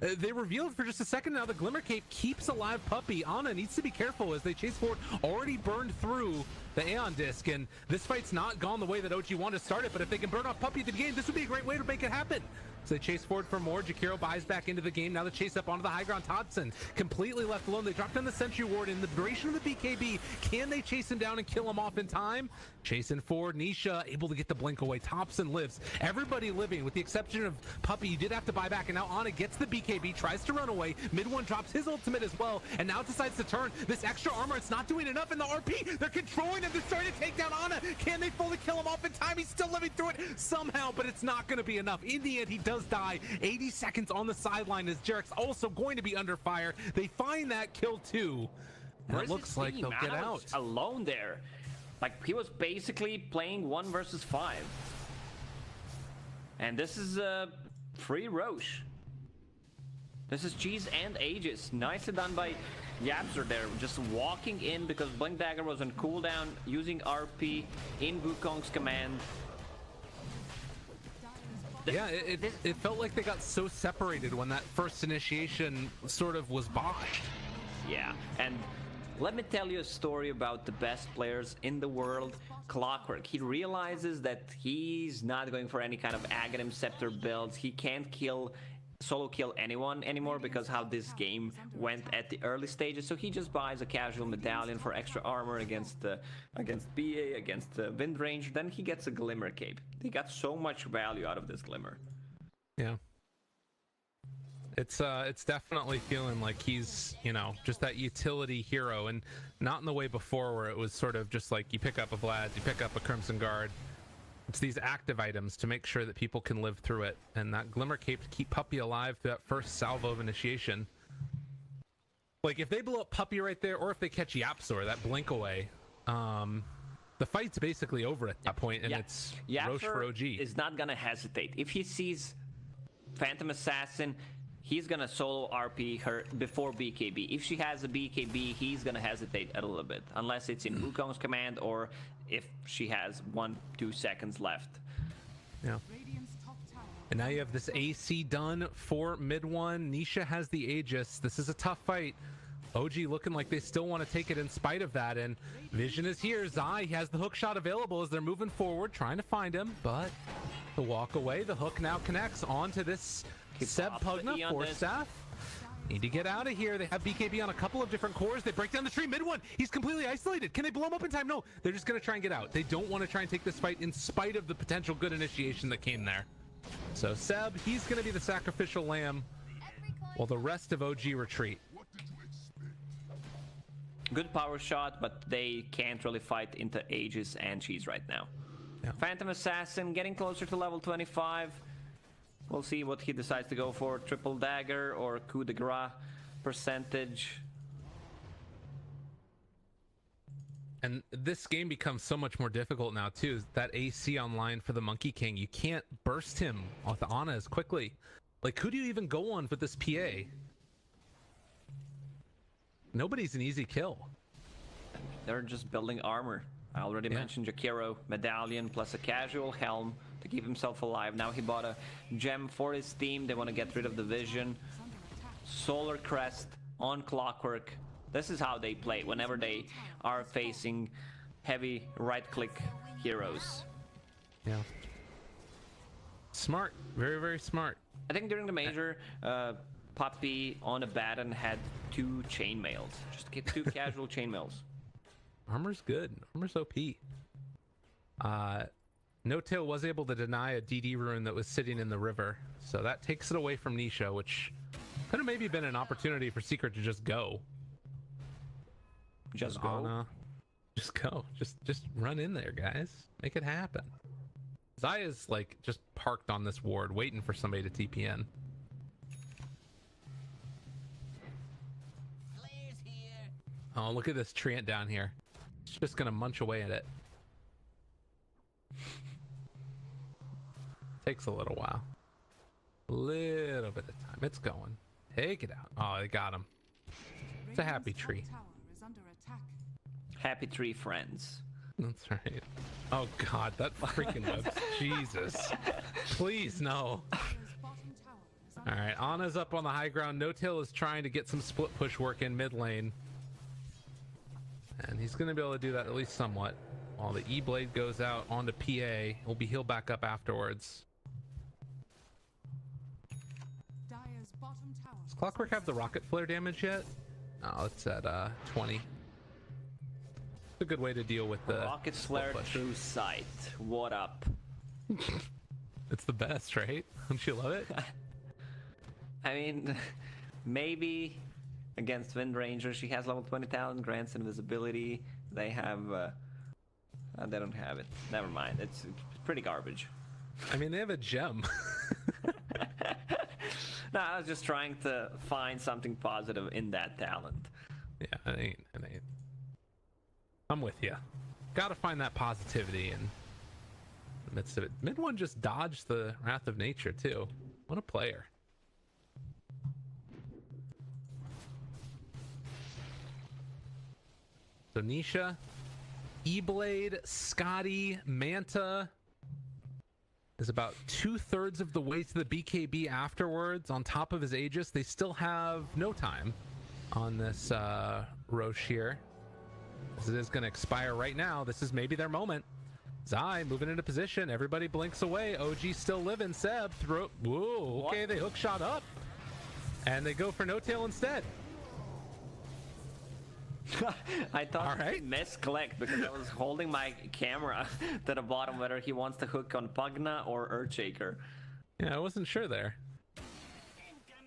They revealed for just a second now the Glimmer Cape keeps alive Puppey. Ana needs to be careful as they chase forward. Already burned through the Aeon Disc, and this fight's not gone the way that OG wanted to start it, but if they can burn off Puppey at the beginning, this would be a great way to make it happen. So they chase forward for more. Jakiro buys back into the game. Now the chase up onto the high ground. Todson completely left alone. They dropped down the Sentry Ward in the duration of the BKB. Can they chase him down and kill him off in time? Chasing forward. Nisha able to get the blink away. Thompson lives. Everybody living with the exception of Puppey. You did have to buy back, and now Ana gets the BKB, tries to run away. Mid one drops his ultimate as well, and now decides to turn. This extra armor, it's not doing enough in the RP. They're controlling him. They're starting to take down Ana. Can they fully kill him off in time? He's still living through it somehow, but it's not going to be enough. In the end, he does die. 80 seconds on the sideline as Jarek's also going to be under fire. They find that kill too. And it looks like they'll get out. Alone there. Like, he was basically playing 1 versus 5. And this is free Roche. This is Cheese and Aegis. Nicely done by Yapsor there. Just walking in because Blink Dagger was on cooldown, using RP in Wukong's command. Yeah, it felt like they got so separated when that first initiation sort of was botched. Yeah, and let me tell you a story about the best players in the world, Clockwork. He realizes that he's not going for any kind of Aghanim Scepter builds. He can't solo kill anyone anymore because how this game went at the early stages. So he just buys a casual medallion for extra armor against BA, against Wind Range. Then he gets a Glimmer Cape. He got so much value out of this Glimmer. Yeah. It's definitely feeling like he's, you know, just that utility hero, and not in the way before where it was sort of just like you pick up a Vlad, you pick up a Crimson Guard. It's these active items to make sure that people can live through it, and that Glimmer Cape to keep Puppey alive through that first salvo of initiation. Like, if they blow up Puppey right there, or if they catch Yapsor, that blink away, the fight's basically over at that point, and it's Roche for OG. Is not gonna hesitate. If he sees Phantom Assassin, he's gonna solo RP her before BKB. If she has a BKB, he's gonna hesitate a little bit, unless it's in Wukong's command or if she has 1-2 seconds left. Yeah. And now you have this AC done for mid one. Nisha has the Aegis. This is a tough fight. OG looking like they still want to take it in spite of that, and Vision is here. Zai has the hook shot available as they're moving forward, trying to find him, but the walk away, the hook now connects onto this Seb Pugna Force Staff. Need to get out of here. They have BKB on a couple of different cores. They break down the tree. Mid one, he's completely isolated. Can they blow him up in time? No, they're just going to try and get out. They don't want to try and take this fight in spite of the potential good initiation that came there. So Seb, he's going to be the sacrificial lamb while the rest of OG retreat. Good power shot, but they can't really fight into Aegis and Cheese right now. Yeah. Phantom Assassin getting closer to level 25. We'll see what he decides to go for. Triple Dagger or Coup de Grace percentage. And this game becomes so much more difficult now too. That AC online for the Monkey King, you can't burst him with Ana as quickly. Like, who do you even go on with this PA? Nobody's an easy kill. They're just building armor. I already mentioned Jakiro, Medallion plus a casual helm to keep himself alive. Now he bought a gem for his team. They want to get rid of the vision. Solar Crest on Clockwork. This is how they play whenever they are facing heavy right-click heroes. Yeah. Smart. Very, very smart. I think during the major, Puppy on a Baton had 2 chainmails. Just get 2 casual chainmails. Armor's good. Armor's OP. No-Tail was able to deny a DD rune that was sitting in the river, so that takes it away from Nisha, which could have maybe been an opportunity for Secret to just go. Just go. Ana, just go. Just run in there, guys. Make it happen. Zaya's like just parked on this ward, waiting for somebody to TP in. Oh, look at this treant down here. It's just gonna munch away at it. Takes a little while. A little bit of time. It's going. Take it out. Oh, they got him. It's a happy tree. Happy tree friends. That's right. Oh god, that freaking webs. Jesus. Please, no. Alright, Ana's up on the high ground. No-Tail is trying to get some split push work in mid lane. And he's going to be able to do that at least somewhat. While the E-Blade goes out onto PA, he'll be healed back up afterwards. Does Clockwork have the rocket flare damage yet? Oh, it's at 20. It's a good way to deal with the rocket flare through sight. What up? It's the best, right? Don't you love it? I mean, maybe against Wind Ranger, she has level 20 talent, grants invisibility. They have, they don't have it. Never mind. It's pretty garbage. I mean, they have a gem. No, I was just trying to find something positive in that talent. Yeah, it ain't. I'm with you. Gotta find that positivity in the midst of it. Mid one just dodged the Wrath of Nature, too. What a player. So Nisha, E-Blade, Scotty, Manta is about 2/3 of the way to the BKB afterwards on top of his Aegis. They still have no time on this Roche here. As it is going to expire right now. This is maybe their moment. Zai moving into position. Everybody blinks away. OG still living. Seb throw. Whoa, okay, they hook shot up. And they go for No-Tail instead. I thought all right. misclicked because I was holding my camera to the bottom whether he wants to hook on Pugna or Earthshaker. Yeah, I wasn't sure there.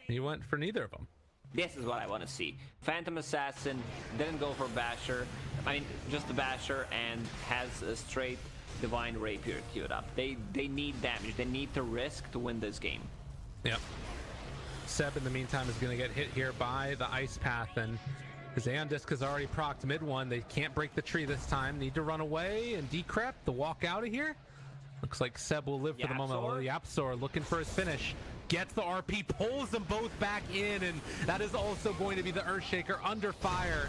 He went for neither of them. This is what I want to see. Phantom Assassin didn't go for Basher. I mean, just the Basher, and has a straight Divine Rapier queued up. They need damage. They need to risk to win this game. Yep. Seb, in the meantime, is going to get hit here by the Ice Path, and his Aeon Disc has already procced mid one. They can't break the tree this time. Need to run away and decrep the walk out of here. Looks like Seb will live for the moment. Oh, Yapsor looking for his finish. Gets the RP, pulls them both back in, and that is also going to be the Earthshaker under fire.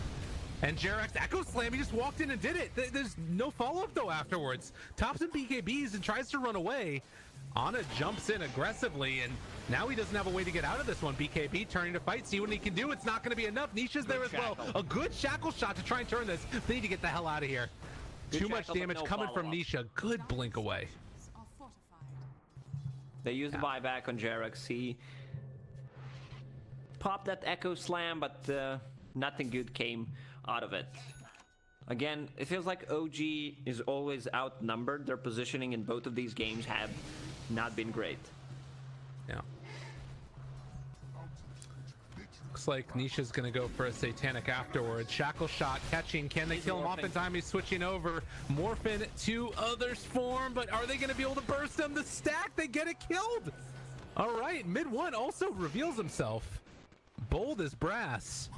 And Jerax Echo Slam, he just walked in and did it. There's no follow-up though afterwards. Tops some BKBs and tries to run away. Ana jumps in aggressively, and now he doesn't have a way to get out of this one. BKB turning to fight, see what he can do. It's not going to be enough. Nisha's there as well. A good shackle shot to try and turn this. They need to get the hell out of here. Too much damage coming from Nisha. Good blink away. They used the buyback on Jerax. He popped that Echo Slam, but nothing good came out of it. Again, it feels like OG is always outnumbered. Their positioning in both of these games have not been great. Yeah. Looks like Nisha's going to go for a Satanic afterwards. Shackle shot catching. Can they kill him off in time? He's switching over. Morphin to others form, but are they going to be able to burst him? The stack, they get it killed. All right, mid one also reveals himself. Bold as brass.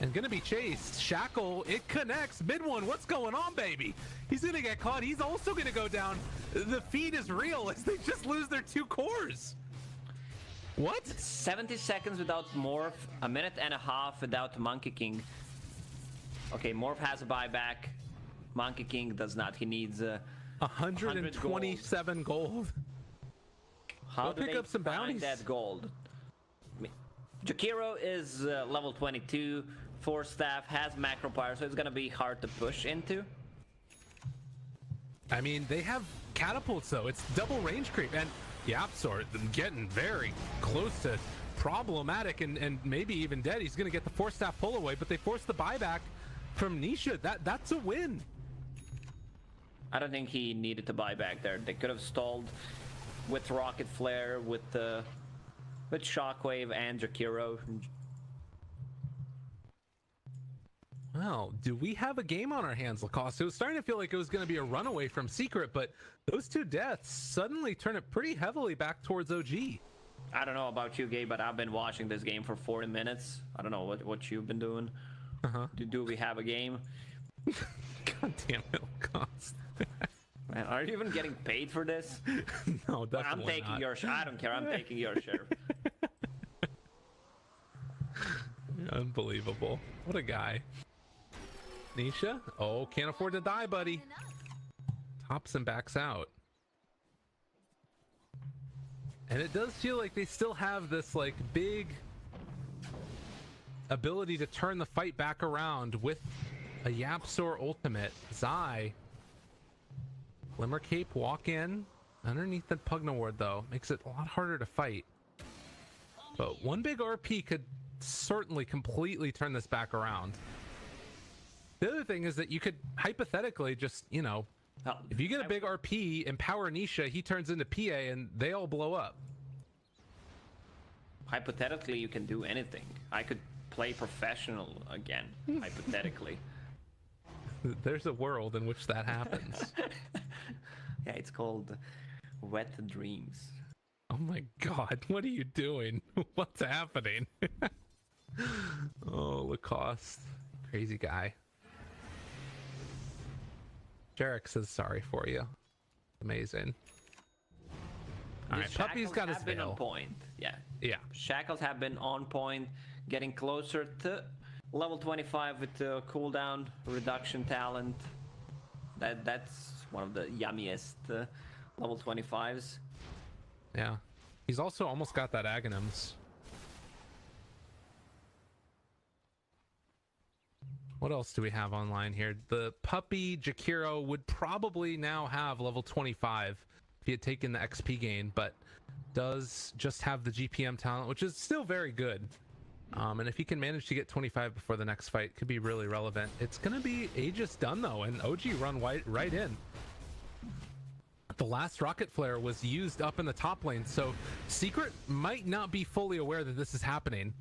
And going to be chased. Shackle, it connects. Mid one, what's going on, baby? He's going to get caught. He's also going to go down. The feed is real as they just lose their 2 cores. What? 70 seconds without Morph, a minute and a half without Monkey King. Okay, Morph has a buyback. Monkey King does not. He needs 127 gold. How do pick they up some find bounties. that gold? Jakiro is level 22. Force Staff has Macro Pyre, so it's gonna be hard to push into. I mean, they have catapults though. It's double range creep, and Yapsor getting very close to problematic and maybe even dead. He's gonna get the Force Staff pull away, but they force the buyback from Nisha. That's a win. I don't think he needed to buy back there. They could have stalled with Rocket Flare, with Shockwave and Jakiro. Well, do we have a game on our hands, Lacoste? It was starting to feel like it was going to be a runaway from Secret, but those two deaths suddenly turn it pretty heavily back towards OG. I don't know about you, Gabe, but I've been watching this game for 40 minutes. I don't know what you've been doing. Do we have a game? God damn it, Lacoste. Man, are you even getting paid for this? No, definitely I'm taking not. your share. I don't care. I'm taking your share. Unbelievable. What a guy. Nisha? Oh, can't afford to die, buddy. Tops and backs out. And it does feel like they still have this like big ability to turn the fight back around with a Yapsor ultimate. Zai. Glimmer Cape walk in underneath the Pugna Ward though. Makes it a lot harder to fight. But one big RP could certainly completely turn this back around. The other thing is that you could hypothetically just, you know, if you get a big RP, empower Nisha, he turns into PA and they all blow up. Hypothetically, you can do anything. I could play professional again, hypothetically. There's a world in which that happens. Yeah, it's called Wet Dreams. Oh my god, what are you doing? What's happening? Oh, Lacoste. Crazy guy. Jarek says sorry for you. Amazing. All right, Puppy's got his been veil. on point. Yeah. Yeah. Shackles have been on point, getting closer to level 25 with the cooldown reduction talent. That's one of the yummiest level 25s. Yeah. He's also almost got that Aghanims. What else do we have online here? The Puppy Jakiro would probably now have level 25 if he had taken the XP gain, but does just have the GPM talent, which is still very good. And if he can manage to get 25 before the next fight, could be really relevant. It's going to be Aegis done, though, and OG run right in. The last Rocket Flare was used up in the top lane, so Secret might not be fully aware that this is happening.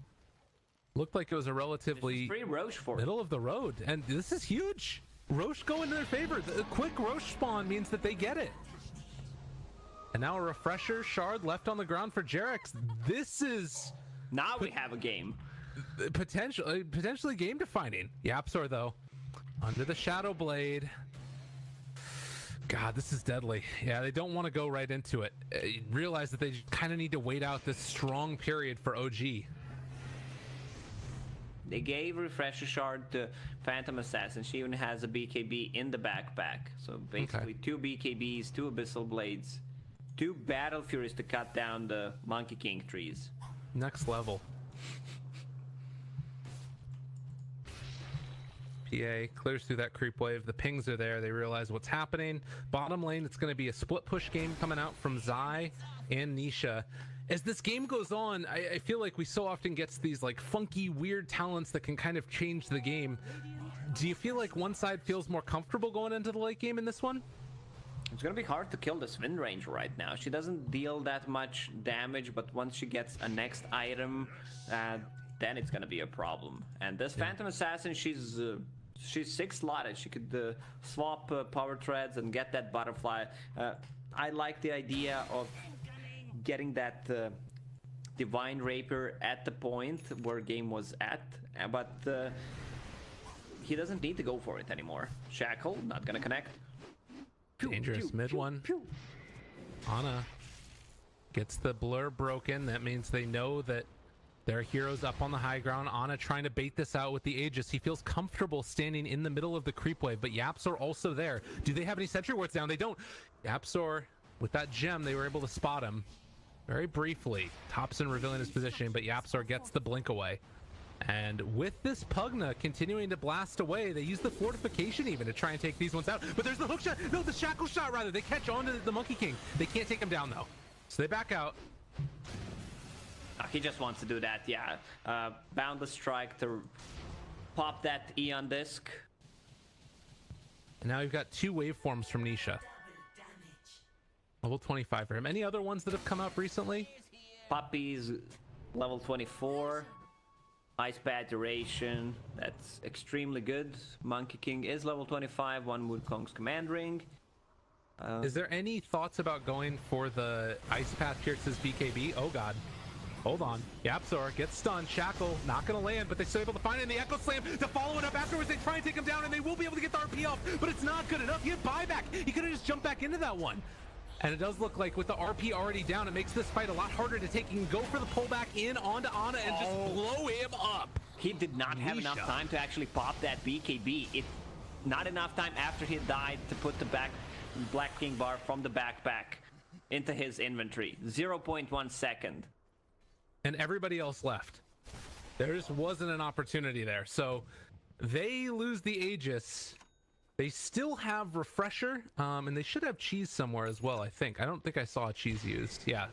Looked like it was a relatively middle of the road, and this is huge. Roche go into their favor. The quick Roche spawn means that they get it. And now a refresher shard left on the ground for Jarex. This is now we have a game. Potentially game defining. Yapsor though, under the Shadow Blade. God, this is deadly. Yeah, they don't want to go right into it. Realize that they kind of need to wait out this strong period for OG. They gave Refresher Shard to Phantom Assassin. She even has a BKB in the backpack. So basically 2 BKBs, 2 Abyssal Blades, 2 Battle Furies to cut down the Monkey King trees. Next level. PA clears through that creep wave. The pings are there. They realize what's happening. Bottom lane, it's going to be a split push game coming out from Zai and Nisha. As this game goes on, I feel like we so often get these like funky, weird talents that can kind of change the game. Do you feel like one side feels more comfortable going into the late game in this one? It's gonna be hard to kill this Wind Ranger right now. She doesn't deal that much damage, but once she gets a next item, then it's gonna be a problem. And this Phantom Assassin, she's 6 slotted. She could swap power threads and get that butterfly. I like the idea of getting that Divine Rapier at the point where game was at, but he doesn't need to go for it anymore. Shackle, not gonna connect. Dangerous mid one. Ana gets the blur broken. That means they know that there are heroes up on the high ground. Ana trying to bait this out with the Aegis. He feels comfortable standing in the middle of the creep wave, but Yapsor also there. Do they have any sentry wards down? They don't. Yapsor, with that gem, they were able to spot him. very briefly. Thompson revealing his position, but Yapzor gets the blink away. And with this Pugna continuing to blast away, they use the fortification even to try and take these ones out. But there's the hook shot. No, the shackle shot, rather. They catch on to the Monkey King. They can't take him down, though. So they back out. He just wants to do that, yeah. Boundless Strike to pop that Eon Disc. And now we've got 2 waveforms from Nisha. Level 25 for him. Any other ones that have come up recently? Puppy's level 24. Ice Pad Duration, that's extremely good. Monkey King is level 25, one Wukong's Command Ring. Is there any thoughts about going for the Ice Path Pierce's BKB? Oh god. Hold on. Yapzor gets stunned. Shackle not going to land, but they're still able to find it in the Echo Slam to follow it up afterwards. They try and take him down, and they will be able to get the RP off, but it's not good enough. He had buyback. He could have just jumped back into that one. And it does look like with the RP already down, it makes this fight a lot harder to take. He can go for the pullback in onto Ana and just blow him up. He did not have enough time to actually pop that BKB. Not enough time after he died to put the Black King bar from the backpack into his inventory. 0.1 second. And everybody else left. There just wasn't an opportunity there. So they lose the Aegis. They still have Refresher, and they should have Cheese somewhere as well, I think. I don't think I saw a Cheese used. Yeah,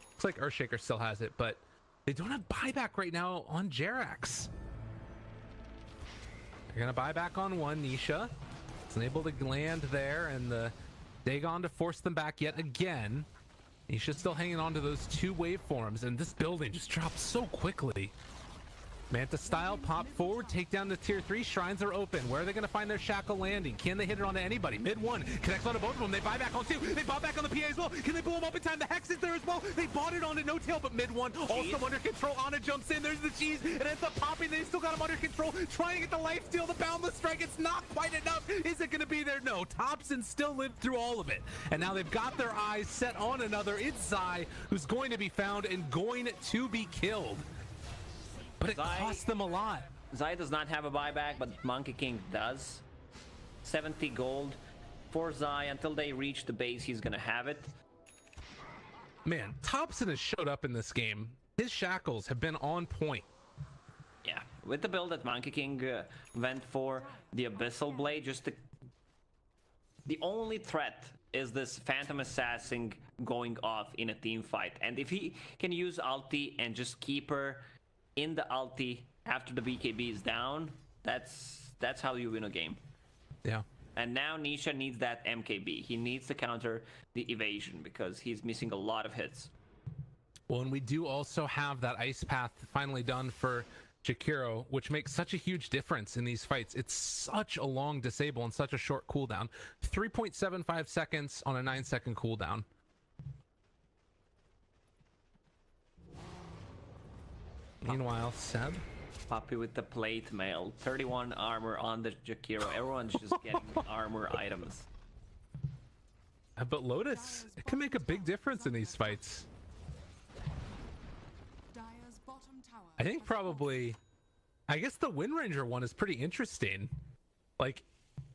looks like Earthshaker still has it, but they don't have buyback right now on Jerax. They're gonna buy back on one. Nisha is unable to land there, and the Dagon to force them back yet again. Nisha's still hanging on to those 2 waveforms, and this building just drops so quickly. Manta style, pop forward, take down the tier 3. Shrines are open. Where are they going to find their shackle landing? Can they hit it onto anybody? Mid 1 connects onto both of them. They buy back on 2. They bought back on the PA as well. Can they pull him up in time? The Hex is there as well. They bought it onto No Tail, but mid 1 also under control. Ana jumps in. There's the Cheese. It ends up popping. They still got him under control. Trying to get the life steal. The Boundless Strike. It's not quite enough. Is it going to be there? No. Thompson still lived through all of it. And now they've got their eyes set on another. It's Zai, who's going to be found and going to be killed. But it costs them a lot. Zai does not have a buyback, but Monkey King does. 70 gold for Zai. Until they reach the base, he's gonna have it. Man, Thompson has showed up in this game. His shackles have been on point. Yeah, with the build that Monkey King went for, the Abyssal Blade, just the only threat is this Phantom Assassin going off in a team fight. And if he can use ulti and just keep her in the ulti after the BKB is down, that's how you win a game. Yeah. And now Nisha needs that MKB. He needs to counter the evasion because he's missing a lot of hits. Well, and we do also have that Ice Path finally done for Jakiro, which makes such a huge difference in these fights. It's such a long disable and such a short cooldown. 3.75 seconds on a 9-second cooldown. Meanwhile, Seb. Puppy with the plate mail. 31 armor on the Jakiro. Everyone's just getting armor items. But Lotus, it can make a big difference in these fights. I think probably, I guess the Wind Ranger one is pretty interesting. Like,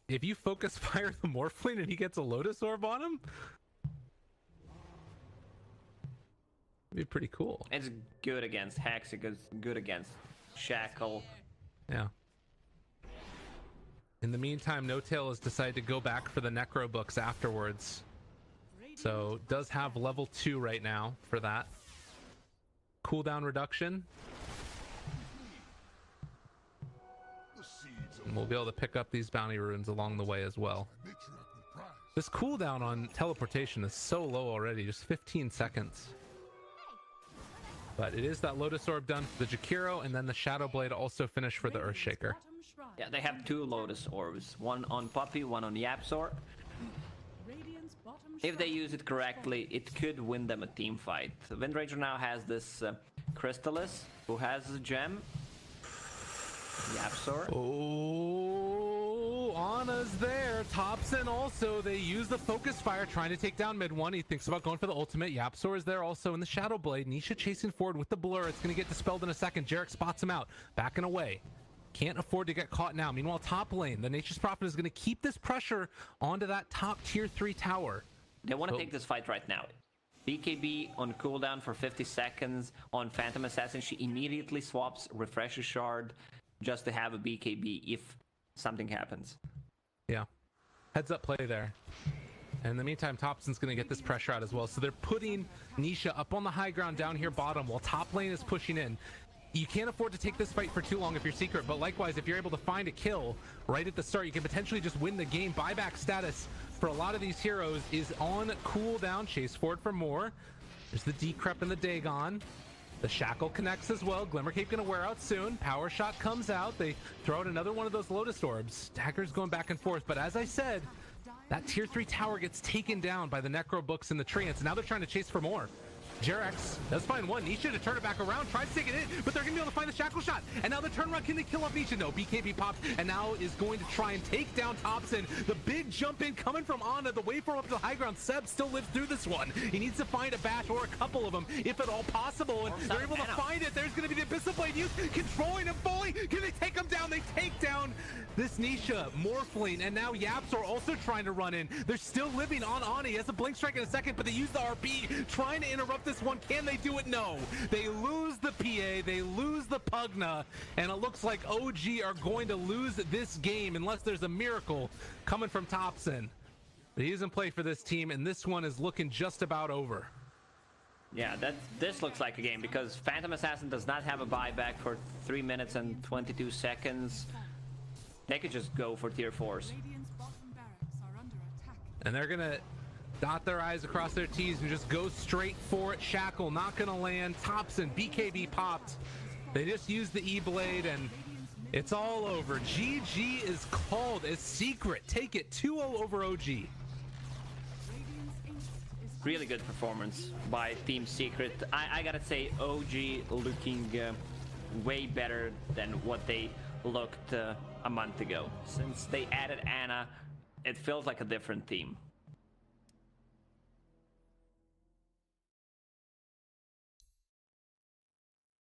if you focus fire the Morphling and he gets a Lotus Orb on him, it'd be pretty cool. It's good against Hex, it's good against Shackle. Yeah. In the meantime, No Tail has decided to go back for the Necro books afterwards. So does have level 2 right now for that. Cooldown reduction. And we'll be able to pick up these bounty runes along the way as well. This cooldown on teleportation is so low already, just 15 seconds. But it is that Lotus Orb done for the Jakiro, and then the Shadow Blade also finished for the Earthshaker. Yeah, they have 2 Lotus Orbs. One on Puppy, one on Yapzor. If they use it correctly, it could win them a team fight. Wind Ranger now has this Crystallis, who has a gem. Yapzor. Oh, Ana's there. Thompson also. They use the focus fire trying to take down mid 1. He thinks about going for the ultimate. Yapzor is there also in the Shadow Blade. Nisha chasing forward with the blur. It's going to get dispelled in a second. Jarek spots him out. Backing away. Can't afford to get caught now. Meanwhile, top lane, the Nature's Prophet is going to keep this pressure onto that top tier 3 tower. They want to take this fight right now. BKB on cooldown for 50 seconds on Phantom Assassin. She immediately swaps Refresher Shard just to have a BKB if something happens. Yeah. Heads up play there. And in the meantime, Thompson's going to get this pressure out as well. So they're putting Nisha up on the high ground down here bottom while top lane is pushing in. You can't afford to take this fight for too long if you're Secret, but likewise, if you're able to find a kill right at the start, you can potentially just win the game. Buyback status for a lot of these heroes is on cooldown. Chase forward for more. There's the Decrep and the Dagon. The Shackle connects as well. Glimmercape gonna wear out soon. Power Shot comes out. They throw out another one of those Lotus Orbs. Dagger's going back and forth, but as I said, that tier 3 tower gets taken down by the Necro Books and the Treants. Now they're trying to chase for more. Jerax does find one. Nisha to turn it back around, tries to take it in, but they're going to be able to find the Shackle Shot. And now the turnaround, can they kill off Nisha? No, BKB pops, and now is going to try and take down Thompson. The big jump in coming from Ana, the waveform up to the high ground. Seb still lives through this one. He needs to find a bash or a couple of them, if at all possible, and they're able to find it. There's going to be the Abyssal Blade used, controlling him fully. Can they take him down? They take down this Nisha, Morphling, and now Yaps are also trying to run in. They're still living on Ana. He has a Blink Strike in a second, but they use the RP, trying to interrupt this one. Can they do it? No. They lose the PA, they lose the Pugna, and it looks like OG are going to lose this game unless there's a miracle coming from Thompson. But he doesn't play for this team, and this one is looking just about over. Yeah, this looks like a game because Phantom Assassin does not have a buyback for 3 minutes and 22 seconds. They could just go for tier 4s. And they're gonna dot their I's across their T's and just go straight for it. Shackle not gonna land. Thompson, BKB popped. They just used the E-Blade and it's all over. GG is called as Secret. Take it 2-0 over OG. Really good performance by Team Secret. I gotta say, OG looking way better than what they looked a month ago. Since they added Ana, it feels like a different team.